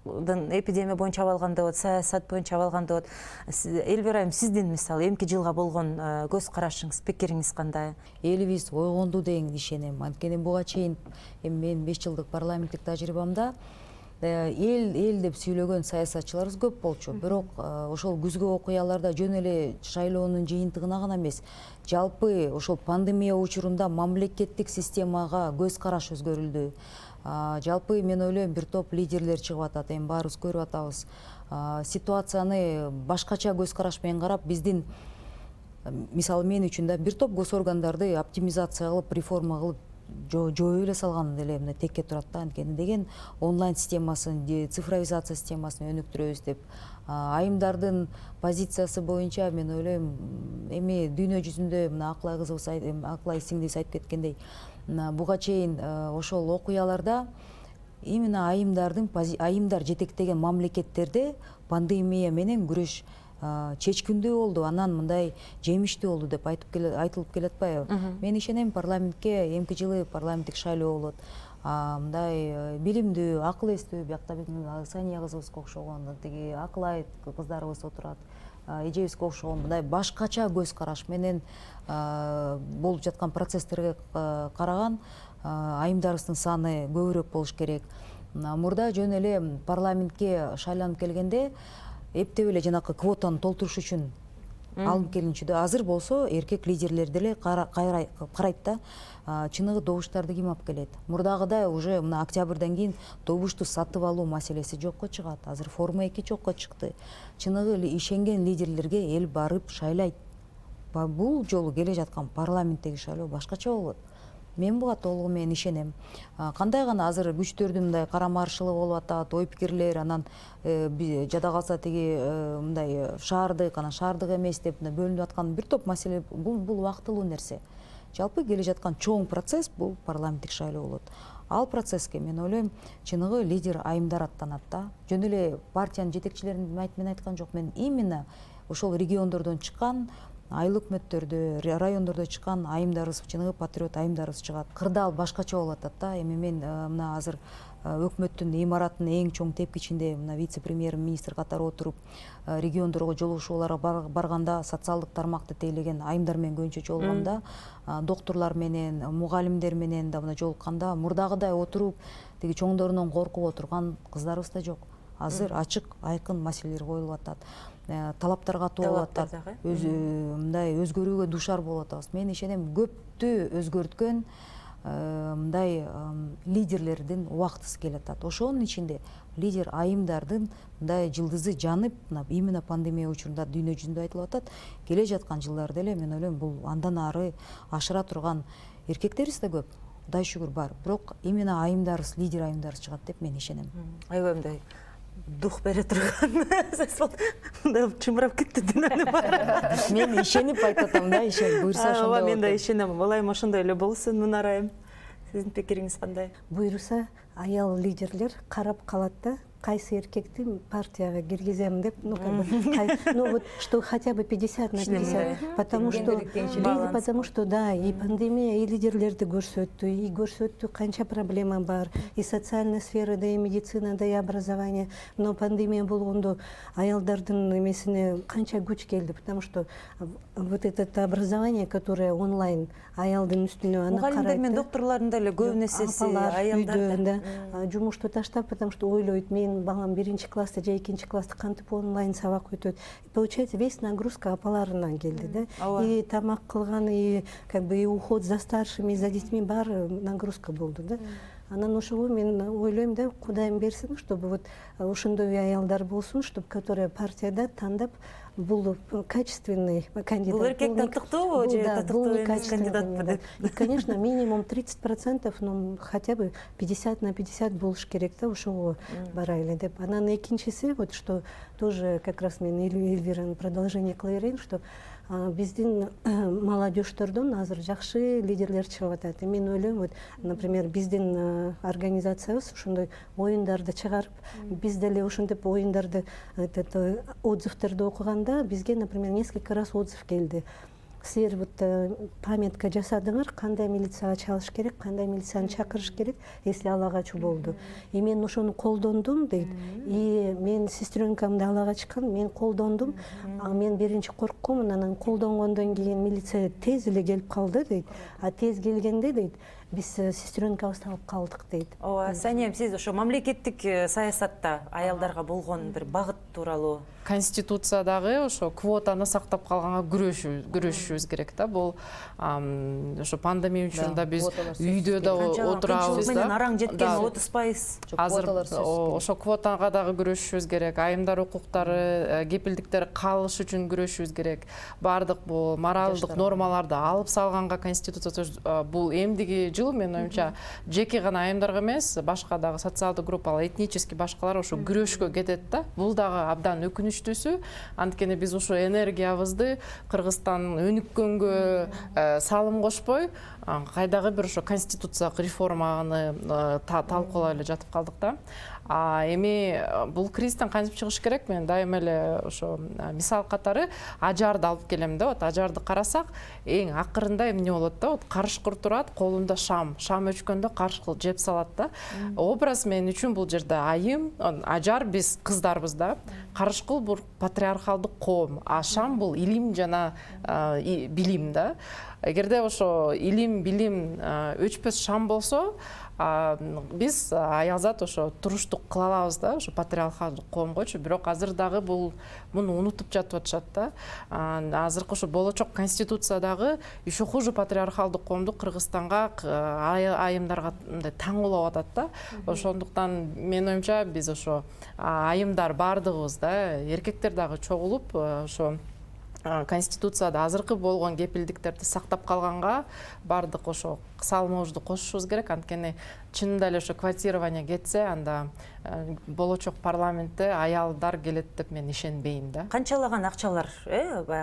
Speaker 1: эпидемия боюнча абалганда болот, саясат боюнча абалганда болот. Эльвира айым, сиздин мисалы эмки жылга болгон көз карашыңыз, пикириңиз кандай?
Speaker 4: Элибиз ойгонду деген ишенем. Анткени буга чейин мен 5 жылдык парламенттик тажрыйбамда эл деп сүйлөгөн саясатчыларыбыз көп болчу. Бирок ошол күзгү окуяларда жөн эле шайлоонун жыйынтыгына гана эмес, жалпы ошол пандемия учурунда мамлекеттик системага көз караш өзгөрүлдү. Жалпы мен ойлойм бир топ лидерлер чыгып атат, эми баарыбыз көрүп атабыз. Ситуацияны башкача көз караш менен карап, биздин мисалы мен үчүн да бир топ гос органдарды оптимизация кылып, реформа кылып жооп эле салган деле мына текке турат да. Анткени деген онлайн системасын, цифровизация системасын өнүктүрөбүз деп. Айымдардын позициясы боюнча мен ойлойм, эми дүйнө жүзүндө мына Аклай кызыбыз, Аклай сиңдибиз айтып кеткендей, буга чейин ошол окуяларда именно айымдар жетектеген мамлекеттерде пандемия менен күрөш чечкиндүү болду, анан мындай жемиштүү болду деп айтылып келатпайбы? Мен ишенем, парламентке эмки жылы парламенттик шайлоо болот. Мындай билимдүү, акыл эстүү, биякта биздин Сания кызыбызга окшогон, тиги Аклай кыздарыбыз отурат, эжебизге окшогон мындай башкача көз караш менен болуп жаткан процесстерге караган айымдарыбыздын саны көбүрөөк болуш керек. Мурда жөн эле парламентке шайланып келгенде эптеп эле жанакы квотаны толтуруш үчүн алынып келинчү да. Азыр болсо эркек лидерлер деле карайт да, чыныгы добуштарды ким алып келет. Мурдагыдай уже мына октябрдан кийин добушту сатып алуу маселеси жокко чыгат. Азыр форма 2 жокко чыкты. Чыныгы ишенген лидерлерге эл барып шайлайт. Бул жолу келе жаткан парламенттеги шайлоо башкача болот. Мен буга толугу менен ишенем. Кандай гана азыр күчтөрдүн мындай карамаршылыгы болуп атат, ой пикирлер, анан жада калса тиги мындай шаардык, анан шаардык эмес деп бөлүнүп аткан бир топ маселе, бул убактылуу нерсе. Жалпы келе жаткан чоң процесс бул парламенттик шайлоо болот. Ал процесске мен ойлойм, чыныгы лидер айымдар аттанат да. Жөн эле партиянын жетекчилерин мен айткан жок, мен именно ошол региондордон чыккан, айыл өкмөттөрдө, райондордо чыккан айымдарыбыз, чыныгы патриот айымдарыбыз чыгат. Кырдаал башкача болуп атат да. Эми мен мына азыр өкмөттүн имаратынын эң чоң тепкичинде мына вице-премьер-министр катары отуруп, региондорго жолугушууларга барганда социалдык тармакты тейлеген айымдар менен көбүнчө жолугганда, доктурлар менен, мугалимдер менен да мына жолукканда мурдагыдай отуруп, тиги чоңдорунан коркуп отурган кыздарыбыз да жок. Азыр ачык, айкын маселелер коюлуп атат. Талаптар катуу болуп атат. Мындай өзгөрүүгө дуушар болуп атабыз. Мен ишенем, көптү өзгөрткөн мындай лидерлердин убактысы келе атат. Ошонун ичинде лидер айымдардын мындай жылдызы жанып, именно пандемия учурунда дүйнө жүзүндө айтылып атат. Келе жаткан жылдарда эле мен ойлойм, бул андан ары ашыра турган эркектерибиз да көп. Кудай шүгүр бар. Бирок именно айымдарыбыз, лидер айымдарыбыз чыгат деп мен ишенем.
Speaker 1: Аябай мындай дух бере турган сөз болду. Мындай чымырап кетти дүйнөнү бар.
Speaker 4: Мен ишенип айтып атам да, буйрса ошондой болот.
Speaker 1: Мен да ишенем. Балайым ошондой эле болсун, Мунар айым. Сиздин пикириңиз кандай?
Speaker 5: Буйруса аял лидерлер карап калат да, кайсы эркекти партияга киргизем деп, вот что хотя бы 50 на 50, потому что да, и пандемия и лидерлерди көрсөттү, канча проблема бар, и социальная сферада, и медицинада, и образование, но пандемия болгондо аялдардын эмесине канча күч келди, потому что вот это образование, которое онлайн, аялдын үстүнө аны карайт.
Speaker 1: Мугалимдер мен докторлордун деле көп нерсеси аялдар
Speaker 5: жумушту таштап, потому что ойлойт, мен менин балам 1-класста же 2-класста кантип онлайн сабак өтөт. Получается, весь нагрузка апаларынан келди да. И тамак кылган, и как бы и уход за старшими, и за детьми баары нагрузка болду да. Анан ошого мен ойлойм да, Кудайым берсин, чтобы вот ошондой аялдар болсун, чтобы которые партияда тандап бул качественный кандидат.
Speaker 1: Бул эркек татыктуубу же татыктуу эмес кандидатпы деп?
Speaker 5: И, конечно, минимум 30%, но хотя бы 50 на 50 болуш керек да, ошого барайлы деп. Анан экинчиси, вот что тоже как раз мен Эльвираны продолжение кыла берейин, что биздин молодежьтордон азыр жакшы лидерлер чыгып атат. Мен ойлойм, вот, например, биздин организациябыз ошондой оюндарды чыгарып, биз деле ошентип оюндарды, отзывдарды окуганда бизге, например, несколько раз отзыв келди. Силер вот памятка жасадыңар, кандай милицияга чалыш керек, кандай милицияны чакырыш керек, если алагачуу болду. И мен ошону колдондум дейт. И мен сестренкамды ала качкан, мен колдондум. Мен биринчи корккомун, анан колдонгондон кийин милиция тез эле келип калды дейт. А тез келгенде дейт, биз сестренкабызды алып калдык дейт.
Speaker 1: Ооба, Саниям, сиз ошо мамлекеттик саясатта аялдарга болгон бир багыт тууралуу.
Speaker 6: Конституциядагы ошо квотаны сактап калганга күрөшүшүбүз керек да. Бул ошо пандемия учурунда биз үйдө да отурабыз да.
Speaker 1: Менен араң жеткен 30%.
Speaker 6: Азыр ошо квотага дагы күрөшүшүбүз керек. Айымдар укуктары, кепилдиктери калыш үчүн күрөшүшүбүз керек. Бардык бул моралдык нормаларды алып салганга конституция бул эмдиги жыл менин оюмча жеке гана айымдарга эмес, башка дагы социалдык группалар, этнический башкалар ошо күрөшкө кетет да. Бул дагы абдан өкүнүчтүүсү. Анткени биз ошо энергиябызды Кыргызстандын өнүккөнгө салым кошпой, кайдагы бир ошо конституциялык реформаны талкуулай эле жатып калдык да. Эми бул кризистен кантип чыгыш керек? Мен дайыма эле ошо мисал катары ажарды алып келем да. Вот ажарды карасак, эң акырында эмне болот да? Вот карышкыр турат, колунда шам өчкөндө карышкыр жеп салат да. Образ мен үчүн бул жерде айым, ажар биз кыздарбыз да. Карышкыр бул патриархалдык коом, а шам бул илим жана билим да. Эгерде ошо илим, билим өчпөс шам болсо, биз аялзат ошо туруштук кыла алабыз да, ошо патриархалдык коомгочу. Бирок азыр дагы муну унутуп жатып атышат да. Азыркы ошо болочок конституциядагы еще хуже патриархалдык коомду Кыргызстанга айымдарга мындай таңуулап атат да. Ошондуктан менин оюмча биз ошо айымдар бардыгыбыз да, эркектер дагы чогулуп ошо конституцияда азыркы болгон кепилдиктерди сактап калганга бардык ошо салымыбызды кошушубуз керек. Анткени чынында эле ошо квотирование кетсе, анда болочок парламентте аялдар келет деп мен ишенбейм да.
Speaker 1: Канчалаган акчалар,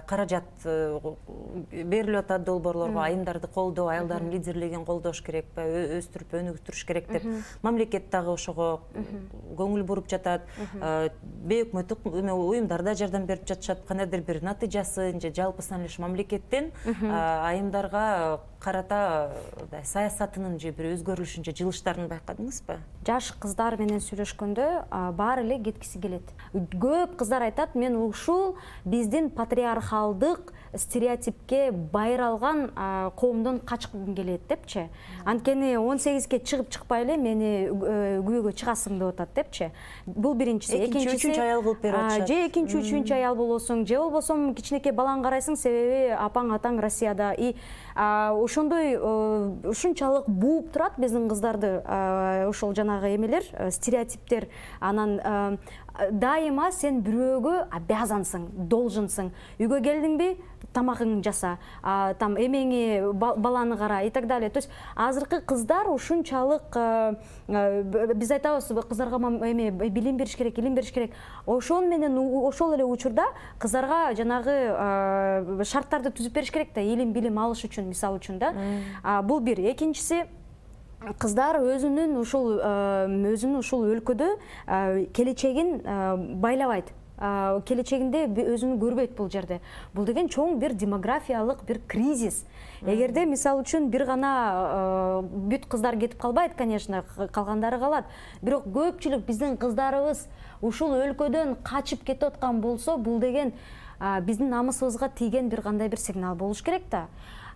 Speaker 1: каражат берилип атат долбоорлорго, айымдарды колдоо, аялдардын лидерлигин колдош керек, өстүрүп өнүктүрүш керек деп мамлекет дагы ошого көңүл буруп жатат. Бейөкмөттүк уюмдар да жардам берип жатышат. Кандайдыр бир натыйжасы же жалпысынан эле айымдарга айымдарга карата саясатынын же бир өзгөрүлүшүн же жылыштарын байкадыңызбы?
Speaker 7: Жаш кыздар менен сүйлөшкөндө баары эле кеткиси келет. Көп кыздар айтат, мен ушул биздин патриархалдык стереотипке байралган коомдон качкым келет депчи. Анткени 18ге чыгып чыкпай эле мени күйөөгө чыгасың деп атат депчи. Бул биринчиси.
Speaker 1: Экинчи, үчүнчү аял болуп берип атышат.
Speaker 7: Же экинчи, үчүнчү аял болосуң, же болбосо кичинекей балаң карайсың, себеби апаң атаң Россияда. И ошондой ушунчалык бууп турат биздин кыздарды ошол жанагы эмелер, стереотиптер. Анан дайыма сен бирөөгө обязансың, долженсың. Үйгө келдиңби, тамагыңды жаса, там эмеңи, баланы кара и так далее. То есть азыркы кыздар ушунчалык биз айтабыз, кыздарга билим бериш керек, илим бериш керек. Ошол менен ошол эле учурда кыздарга жанагы шарттарды түзүп бериш керек да, илим, билим алыш үчүн, мисал үчүн да. Бул бир. Экинчиси, кыздар өзүнүн ушул өлкөдө келечегин байлабайт. Келечегинде өзүнү көрбөйт бул жерде. Бул деген чоң бир демографиялык бир кризис. Эгерде мисал үчүн бир гана бүт кыздар кетип калбайт, конечно, калгандары калат. Бирок көпчүлүк биздин кыздарыбыз ушул өлкөдөн качып кетип аткан болсо, бул деген биздин намысыбызга тийген бир кандай бир сигнал болуш керек да.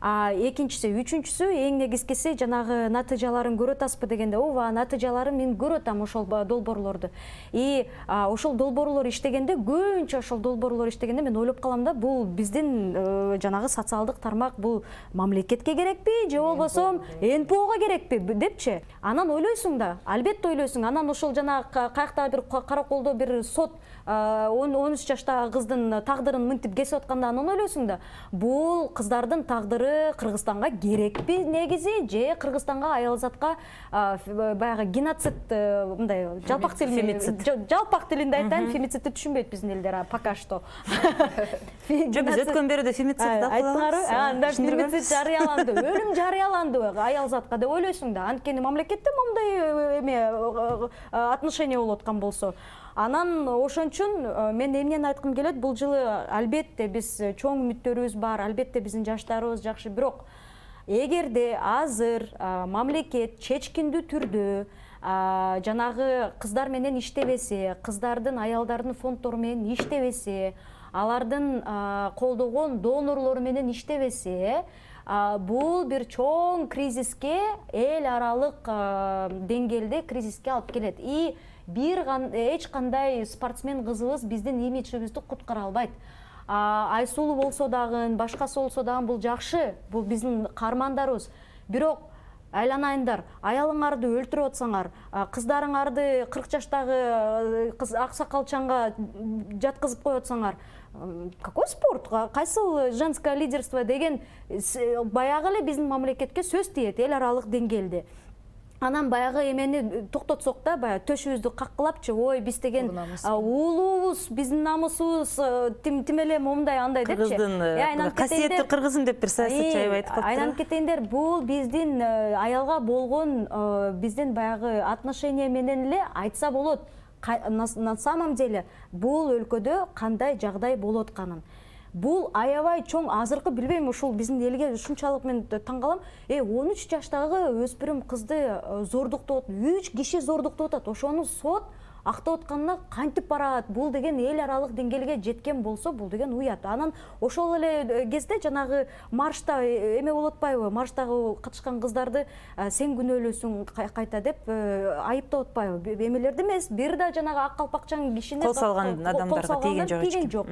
Speaker 7: экинчиси үчүнчүсү эң негизгиси жанагы натыйжаларын көрүп атасызбы дегенде ооба натыйжаларын мен көрүп атам ошол долбоорлорду. И ошол долбоорлор иштегенде көбүнчө ошол долбоорлор иштегенде мен ойлоп калам да, бул биздин жанагы социалдык тармак бул мамлекетке керекпи же болбосо НПОго керекпи депчи. Анан ойлойсуң да, албетте ойлойсуң. Анан ошол жанагы каяктагы бир караколдо бир сот 13 жаштагы кыздын тагдырын мынтип кесип атканда анан ойлойсуң да, бул кыздардын тагдыры Кыргызстанга керекпи негизи же Кыргызстанга аялзатка баягы геноцид мындай жалпак тилинде айтайын, фемицидти түшүнбөйт биздин элдер пока что.
Speaker 1: Жок, биз өткөн берүүдө фемицид
Speaker 7: айттыңарбы? Анда фемицид жарыяланды, өлүм жарыяланды аялзатка деп ойлойсуң да. Анткени мамлекетте момундай эме отношение болуп аткан болсо. Анан ошон үчүн мен эмнени айткым келет, бул жылы албетте биз чоң үмүттөрүбүз бар, албетте биздин жаштарыбыз жакшы, бирок эгерде азыр мамлекет чечкиндүү түрдө жанагы кыздар менен иштебесе, кыздардын, аялдардын фонддору менен иштебесе, алардын колдогон донорлору менен иштебесе, бул бир чоң кризиске, эл аралык деңгээлде кризиске алып келет. И эч кандай спортсмен кызыбыз биздин имиджибизди куткара албайт. Айсулуу болсо дагы, башкасы болсо дагы бул жакшы, бул биздин каармандарыбыз. Бирок айланайындар, аялыңарды өлтүрүп атсаңар, кыздарыңарды 40 жаштагы аксакалчанга жаткызып коюп атсаңар, какой спорт? Кайсыл женское лидерство деген баягы эле биздин мамлекетке сөз тиет эл аралык деңгээлде. Анан баягы эмени токтотсок да, баягы төшүбүздү каккылапчы, ой биз деген уулубуз, биздин намысыбыз тим эле момундай андай депчи.
Speaker 1: Касиеттүү кыргызым деп бир саясатчы айтып калыптыр.
Speaker 7: Айланып кетейиндер, бул биздин аялга болгон биздин баягы отношение менен эле айтса болот. На самом деле бул өлкөдө кандай жагдай болуп атканын. Бул аябай чоң, азыркы билбейм, ушул биздин элге ушунчалык мен таң калам. 13 жаштагы өспүрүм кызды зордуктоп атат, 3 киши зордуктоп атат. Ошону сот актап атканына кантип барат? Бул деген эл аралык деңгээлге жеткен болсо, бул деген уят. Анан ошол эле кезде жанагы маршта эме болуп атпайбы? Марштагы катышкан кыздарды сен күнөөлүүсүң кайта деп айыптап атпайбы? Эмелерди эмес, бир да жанагы ак калпакчан кишини
Speaker 1: кол салган адамдарга тийген
Speaker 7: жок.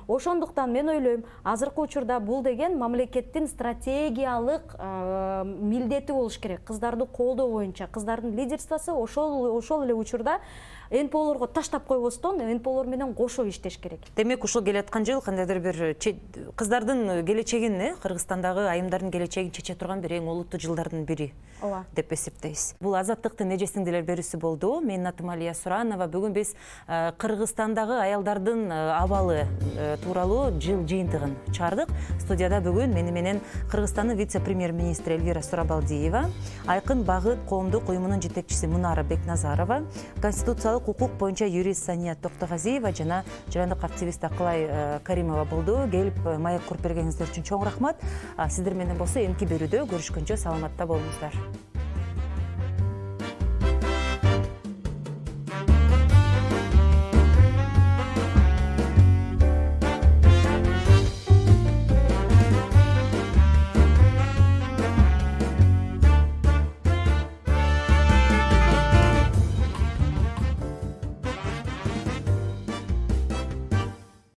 Speaker 7: Ошондуктан мен ойлойм, азыркы учурда бул деген мамлекеттин стратегиялык милдети болуш керек. Кыздарды колдоо боюнча, кыздардын лидерствосу ошол эле учурда НПОлорго таштап койбостон, НПОлор менен кошо иштеш керек.
Speaker 1: Демек, ушул келаткан жыл кандайдыр бир кыздардын келечегин, Кыргызстандагы айымдардын келечегин чече турган бир эң олуттуу жылдардын бири деп эсептейбиз. Бул Азаттыктын эжесиңдилер берүүсү болду. Мен атым Алия Суранова. Бүгүн биз Кыргызстандагы аялдардын абалы тууралуу жыл жыйынтыгын чыгардык. Студияда бүгүн мени менен Кыргызстандын вице-премьер-министри Эльвира Сурабалдиева, Айкын багыт коомдук уюмунун жетекчиси Мунара Бекназарова, конституциялык укук боюнча юрист Сания Токтогазиева жана жарандык активист Акылай Каримова болду. Келип маек куруп бергениңиздер үчүн чоң рахмат. Сиздер менен болсо эмки берүүдө көрүшкөнчө саламатта болуңуздар.